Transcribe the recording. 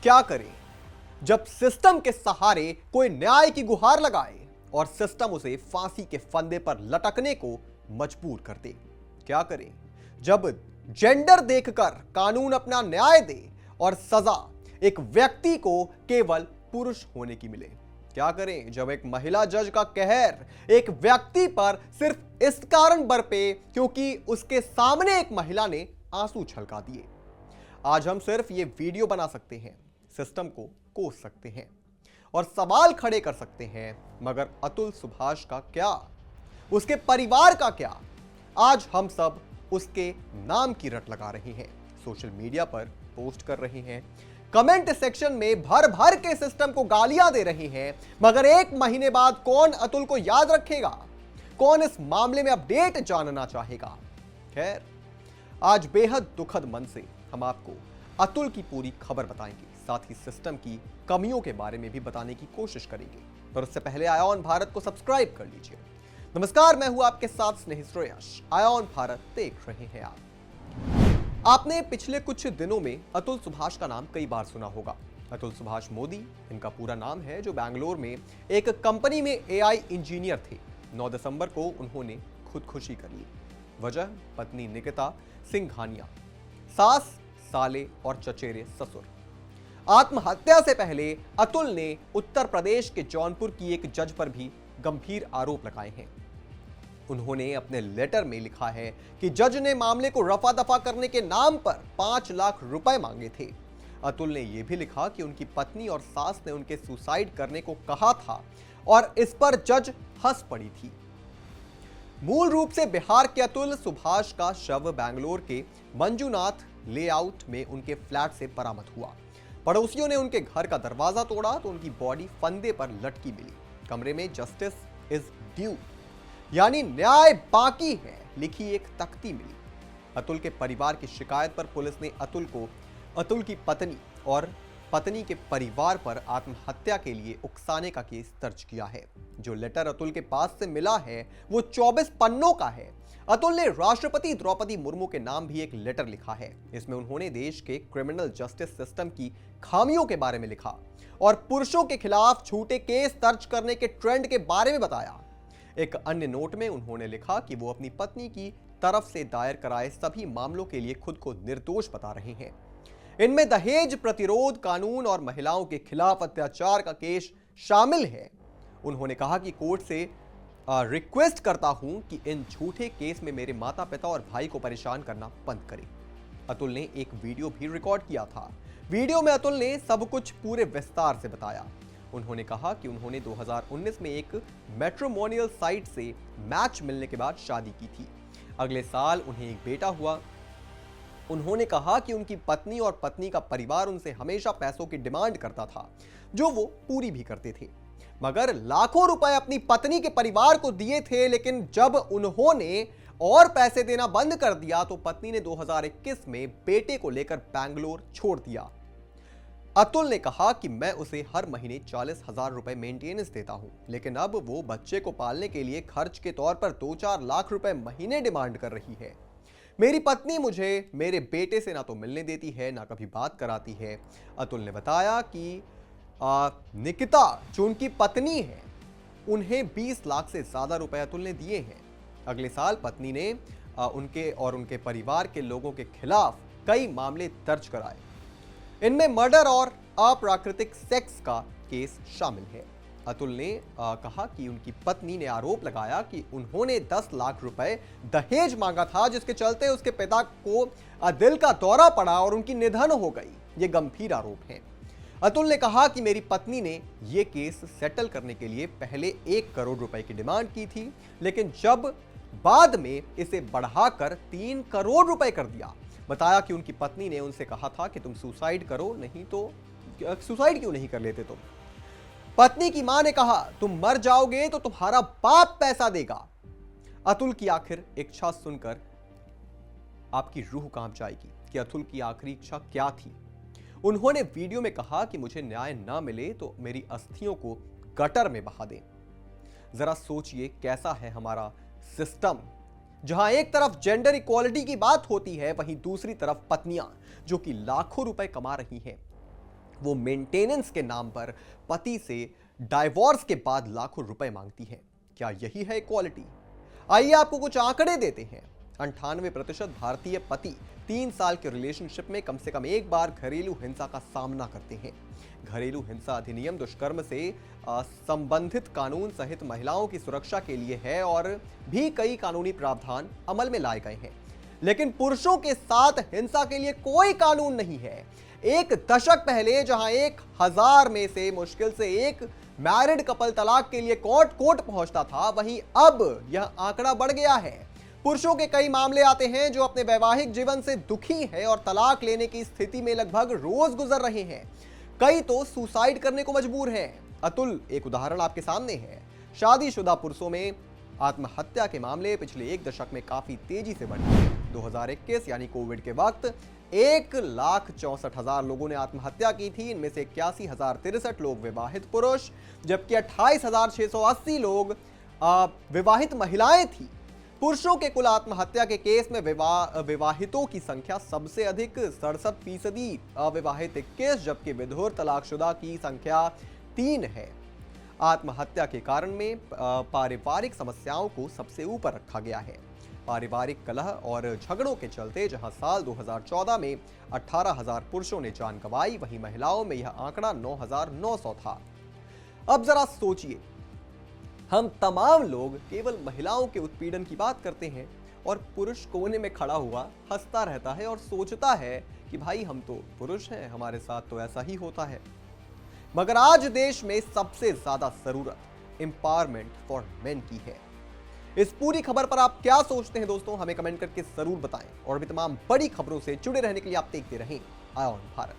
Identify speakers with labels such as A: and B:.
A: क्या करें जब सिस्टम के सहारे कोई न्याय की गुहार लगाए और सिस्टम उसे फांसी के फंदे पर लटकने को मजबूर कर दे? क्या करें जब जेंडर देखकर कानून अपना न्याय दे और सजा एक व्यक्ति को केवल पुरुष होने की मिले? क्या करें जब एक महिला जज का कहर एक व्यक्ति पर सिर्फ इस कारण बरपे क्योंकि उसके सामने एक महिला ने आंसू छलका दिए? आज हम सिर्फ ये वीडियो बना सकते हैं, सिस्टम को कोस सकते हैं और सवाल खड़े कर सकते हैं, मगर अतुल सुभाष का क्या, उसके परिवार का क्या? आज हम सब उसके नाम की रट लगा रहे हैं, सोशल मीडिया पर पोस्ट कर रहे हैं, कमेंट सेक्शन में भर भर के सिस्टम को गालियां दे रहे हैं, मगर एक महीने बाद कौन अतुल को याद रखेगा? कौन इस मामले में अपडेट जानना चाहेगा? खैर, आज बेहद दुखद मन से हम आपको अतुल की पूरी खबर बताएंगे, साथ ही सिस्टम की कमियों के बारे में भी बताने की कोशिश करेंगे। पर उससे पहले आयोन भारत को सब्सक्राइब कर लीजिए। नमस्कार, मैं हूं आपके साथ स्नेही श्रेयस। आयोन भारत देख रहे हैं आप। आपने पिछले कुछ दिनों में अतुल सुभाष का नाम कई बार सुना होगा। अतुल सुभाष मोदी इनका पूरा नाम है, जो बैंगलोर में एक कंपनी में एआई इंजीनियर थे। 9 दिसंबर को उन्होंने खुदकुशी कर ली। वजह पत्नी निकिता सिंघानिया, सास, साले और चचेरे ससुर। आत्महत्या से पहले अतुल ने उत्तर प्रदेश के जौनपुर की एक जज पर भी गंभीर आरोप लगाए हैं। उन्होंने अपने लेटर में लिखा है कि जज ने मामले को रफा दफा करने के नाम पर 5 लाख रुपए मांगे थे। अतुल ने यह भी लिखा कि उनकी पत्नी और सास ने उनके सुसाइड करने को कहा था और इस पर जज हंस पड़ी थी। मूल रूप से बिहार के अतुल सुभाष का शव बैंगलोर के मंजूनाथ लेआउट में उनके फ्लैट से बरामद हुआ। पड़ोसियों ने उनके घर का दरवाजा तोड़ा तो उनकी बॉडी फंदे पर लटकी मिली। कमरे में जस्टिस इज ड्यू, यानी न्याय बाकी है, लिखी एक तख्ती मिली। अतुल के परिवार की शिकायत पर पुलिस ने अतुल की पत्नी और पत्नी के परिवार पर आत्महत्या के लिए उकसाने का केस दर्ज किया है। जो लेटर अतुल के पास से मिला है वो 24 पन्नों का है। अतुल ने राष्ट्रपति द्रौपदी मुर्मू के नाम भी एक लेटर लिखा है। इसमें उन्होंने देश के क्रिमिनल जस्टिस सिस्टम की खामियों के बारे में लिखा और पुरुषों के खिलाफ झूठे केस दर्ज करने के ट्रेंड के बारे में बताया। एक अन्य नोट में उन्होंने लिखा कि वो अपनी पत्नी की तरफ से दायर कराए सभी मामलों के लिए खुद को निर्दोष बता रहे हैं। इनमें दहेज प्रतिरोध कानून और महिलाओं के खिलाफ अत्याचार का केस शामिल है। उन्होंने कहा कि कोर्ट से रिक्वेस्ट करता हूं कि इन झूठे केस में मेरे माता पिता और भाई को परेशान करना बंद करें। अतुल ने एक वीडियो भी रिकॉर्ड किया था। वीडियो में अतुल ने सब कुछ पूरे विस्तार से बताया। उन्होंने कहा कि उन्होंने 2019 में एक मैट्रिमोनियल साइट से मैच मिलने के बाद शादी की थी। अगले साल उन्हें एक बेटा हुआ। उन्होंने कहा कि उनकी पत्नी और पत्नी का परिवार उनसे हमेशा पैसों की डिमांड करता था, जो वो पूरी भी करते थे, मगर लाखों रुपए अपनी पत्नी के परिवार को दिए थे। लेकिन जब उन्होंने और पैसे देना बंद कर दिया तो पत्नी ने 2021 में बेटे को लेकर बैंगलोर छोड़ दिया। अतुल ने कहा कि मैं उसे हर महीने 40,000 रुपए मेंटेनेंस देता हूं, लेकिन अब वो बच्चे को पालने के लिए खर्च के तौर पर 2-4 लाख रुपए महीने डिमांड कर रही है। मेरी पत्नी मुझे मेरे बेटे से ना तो मिलने देती है, ना कभी बात कराती है। अतुल ने बताया कि निकिता, जो उनकी पत्नी है, उन्हें 20 लाख से ज्यादा रुपए अतुल ने दिए हैं। अगले साल पत्नी ने उनके और उनके परिवार के लोगों के खिलाफ कई मामले दर्ज कराए। इनमें मर्डर और अप्राकृतिक सेक्स का केस शामिल है। अतुल ने कहा कि उनकी पत्नी ने आरोप लगाया कि उन्होंने 10 लाख रुपए दहेज मांगा था, जिसके चलते उसके पिता को दिल का दौरा पड़ा और उनकी निधन हो गई। ये गंभीर आरोप है। अतुल ने कहा कि मेरी पत्नी ने यह केस सेटल करने के लिए पहले 1 करोड़ रुपए की डिमांड की थी, लेकिन जब बाद में इसे बढ़ाकर 3 करोड़ रुपए कर दिया। बताया कि उनकी पत्नी ने उनसे कहा था कि तुम सुसाइड करो, नहीं तो सुसाइड क्यों नहीं कर लेते तुम। पत्नी की मां ने कहा तुम मर जाओगे तो तुम्हारा बाप पैसा देगा। अतुल की आखिर इच्छा सुनकर आपकी रूह कांप जाएगी कि अतुल की आखिरी इच्छा क्या थी। उन्होंने वीडियो में कहा कि मुझे न्याय ना मिले तो मेरी अस्थियों को गटर में बहा दें। जरा सोचिए कैसा है हमारा सिस्टम, जहां एक तरफ जेंडर इक्वालिटी की बात होती है, वहीं दूसरी तरफ पत्नियां जो कि लाखों रुपए कमा रही हैं, वो मेंटेनेंस के नाम पर पति से डाइवोर्स के बाद लाखों रुपए मांगती है। क्या यही है इक्वालिटी? आइए आपको कुछ आंकड़े देते हैं। 98% भारतीय पति 3 साल के रिलेशनशिप में कम से कम एक बार घरेलू हिंसा का सामना करते हैं। घरेलू हिंसा अधिनियम दुष्कर्म से संबंधित कानून सहित महिलाओं की सुरक्षा के लिए है और भी कई कानूनी प्रावधान अमल में लाए गए हैं। लेकिन पुरुषों के साथ हिंसा के लिए कोई कानून नहीं है। एक दशक पहले जहां 1000 में से मुश्किल से एक मैरिड कपल तलाक के लिए कोर्ट पहुंचता था, वहीं अब यह आंकड़ा बढ़ गया है। पुरुषों के कई मामले आते हैं जो अपने वैवाहिक जीवन से दुखी है और तलाक लेने की स्थिति में लगभग रोज गुजर रहे हैं। कई तो सुसाइड करने को मजबूर हैं। अतुल, एक उदाहरण आपके सामने है। शादीशुदा पुरुषों में आत्महत्या के मामले पिछले एक दशक में काफी तेजी से बढ़े हैं। 2021 यानी कोविड के वक्त 1,64,000 लोगों ने आत्महत्या की थी। इनमें से 81,063 लोग विवाहित पुरुष, जबकि 28,680 लोग विवाहित महिलाएं थी। पुरुषों के कुल आत्महत्या के केस में विवाहितों की संख्या सबसे अधिक 67%, अविवाहित 21, जबकि विधुर तलाकशुदा की संख्या 3 है। आत्महत्या के कारण में पारिवारिक समस्याओं को सबसे ऊपर रखा गया है। पारिवारिक कलह और झगड़ों के चलते जहां साल 2014 में 18,000 पुरुषों ने जान गंवाई, वहीं महिलाओं में यह आंकड़ा 9,900 था। अब जरा सोचिए, हम तमाम लोग केवल महिलाओं के उत्पीड़न की बात करते हैं और पुरुष कोने में खड़ा हुआ हंसता रहता है और सोचता है कि भाई हम तो पुरुष हैं, हमारे साथ तो ऐसा ही होता है। मगर आज देश में सबसे ज्यादा जरूरत एम्पावरमेंट फॉर मेन की है। इस पूरी खबर पर आप क्या सोचते हैं दोस्तों, हमें कमेंट करके जरूर बताएं और भी तमाम बड़ी खबरों से जुड़े रहने के लिए आप देखते रहें आय ऑन भारत।